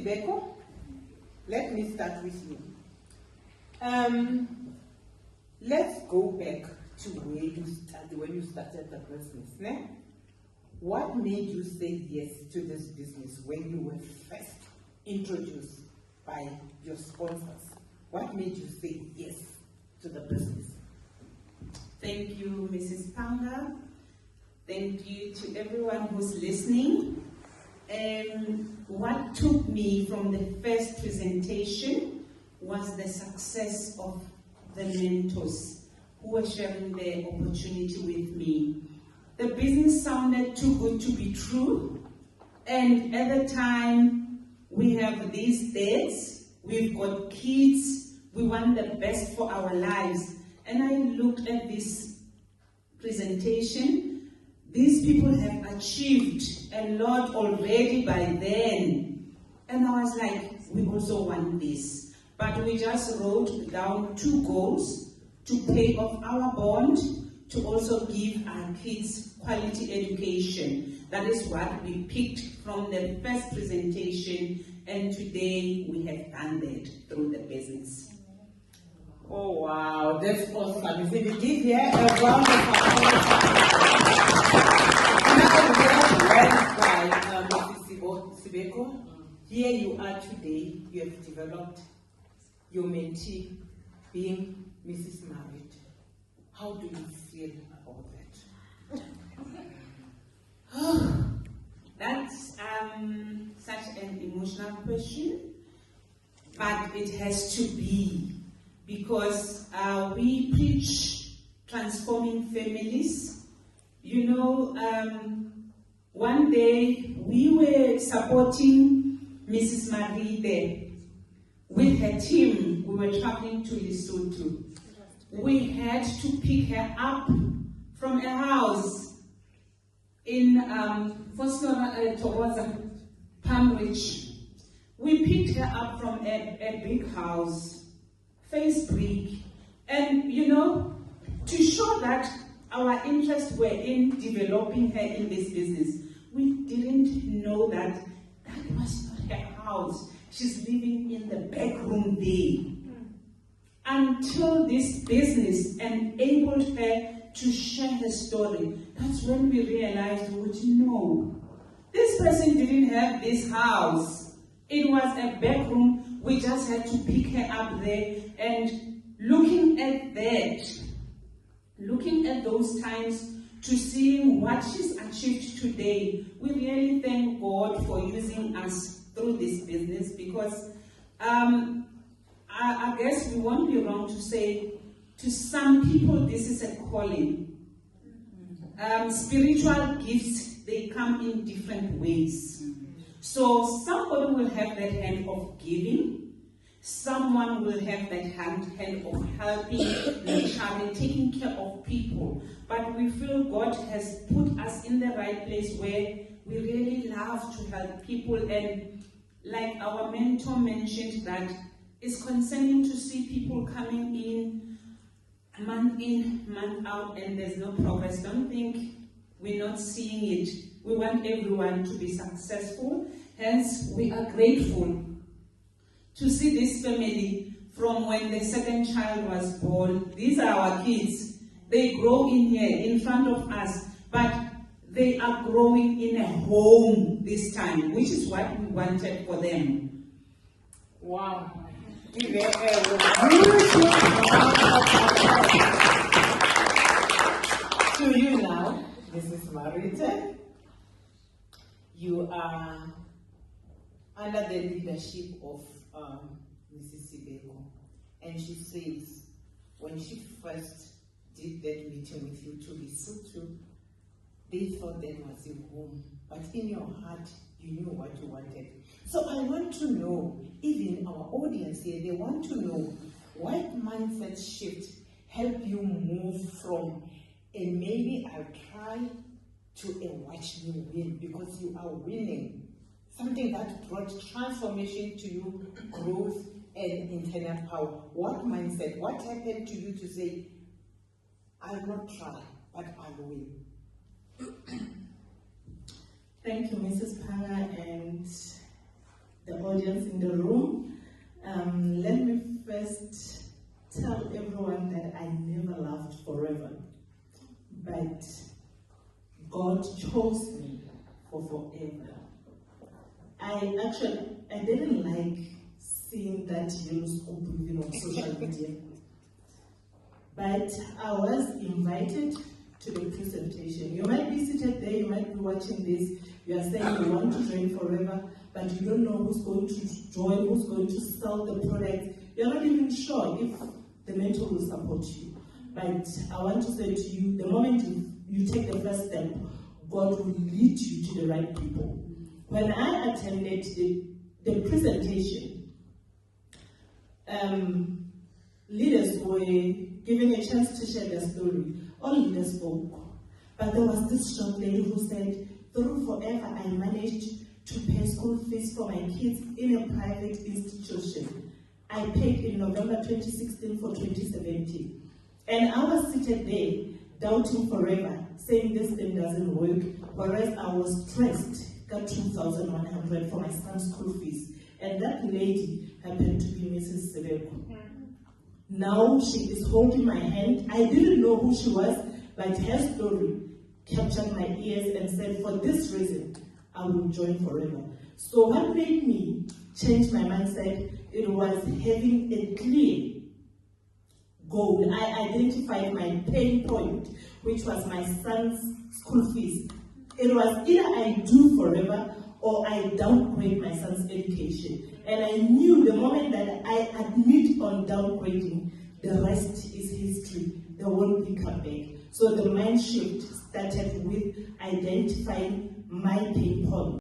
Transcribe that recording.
Beko, let me start with you. Let's go back to where you started, when you started the business. Ne? What made you say yes to this business when you were first introduced by your sponsors? What made you say yes to the business? Thank you, Mrs. Panga. Thank you to everyone who's listening. What took me from the first presentation was the success of the mentors who were sharing their opportunity with me. The business sounded too good to be true, and at the time, we have these dates, we've got kids, we want the best for our lives. And I looked at this presentation. These people have achieved a lot already by then. And I was like, we also want this. But we just wrote down 2 goals: to pay off our bond, to also give our kids quality education. That is what we picked from the first presentation, and today we have done that through the business. Oh wow, that's awesome. If we give here a round of applause. Mrs. Sibeko, here you are today. You have developed your mentee being Mrs. Married. How do you feel about that? That's such an emotional question, but it has to be, because we preach transforming families. You know, one day we were supporting Mrs. Marie there with her team. We were traveling to Lesotho. We had to pick her up from a house in Togoza, Palm Ridge. We picked her up from a big house, face brick, and you know, to show that our interests were in developing her in this business. We didn't know that that was not her house. She's living in the back room there. Until this business enabled her to share her story, that's when we realized, no, this person didn't have this house. It was a back room. We just had to pick her up there. And looking at that, looking at those times, to seeing what she's achieved today, we really thank God for using us through this business, because I guess we won't be wrong to say, to some people this is a calling. Spiritual gifts, they come in different ways. So somebody will have that hand of giving, someone will have that hand of helping, nurturing, taking care of people. But we feel God has put us in the right place where we really love to help people. And like our mentor mentioned, that it's concerning to see people coming in, month out, and there's no progress. Don't think we're not seeing it. We want everyone to be successful. Hence, we are grateful to see this family from when the second child was born. These are our kids. They grow in here, in front of us, but they are growing in a home this time, which is what we wanted for them. Wow. To you now, Mrs. Marita, you are under the leadership of Mrs. Sibeko, and she says when she first did that meeting with you to Lesotho, they thought that was your home, but in your heart you knew what you wanted. So I want to know, even our audience here, they want to know what mindset shift helped you move from a maybe I'll try to a watch me win, because you are winning. Something that brought transformation to you, growth and internal power. What mindset, what happened to you to say, I'll not try, but I'll win? Thank you, Mrs. Panga, and the audience in the room. Let me first tell everyone that I never loved forever, but God chose me for forever. I didn't like seeing that yellow scoop even on social media, but I was invited to the presentation. You might be seated there, you might be watching this, you are saying you want to join forever, but you don't know who's going to join, who's going to sell the product. You're not even sure if the mentor will support you. But I want to say to you, the moment you take the first step, God will lead you to the right people. When I attended the presentation, leaders were given a chance to share their story. All leaders spoke. But there was this young lady who said, through forever I managed to pay school fees for my kids in a private institution. I paid in November 2016 for 2017. And I was seated there, doubting forever, saying this thing doesn't work, whereas I was stressed, got 2,100 for my son's school fees. And that lady happened to be Mrs. Sibeko. Now she is holding my hand. I didn't know who she was, but her story captured my ears and said, for this reason, I will join forever. So what made me change my mindset, it was having a clear goal. I identified my pain point, which was my son's school fees. It was either I do forever or I downgrade my son's education. And I knew the moment that I admit on downgrading, the rest is history. There won't be comeback. So the mind shift started with identifying my pain point.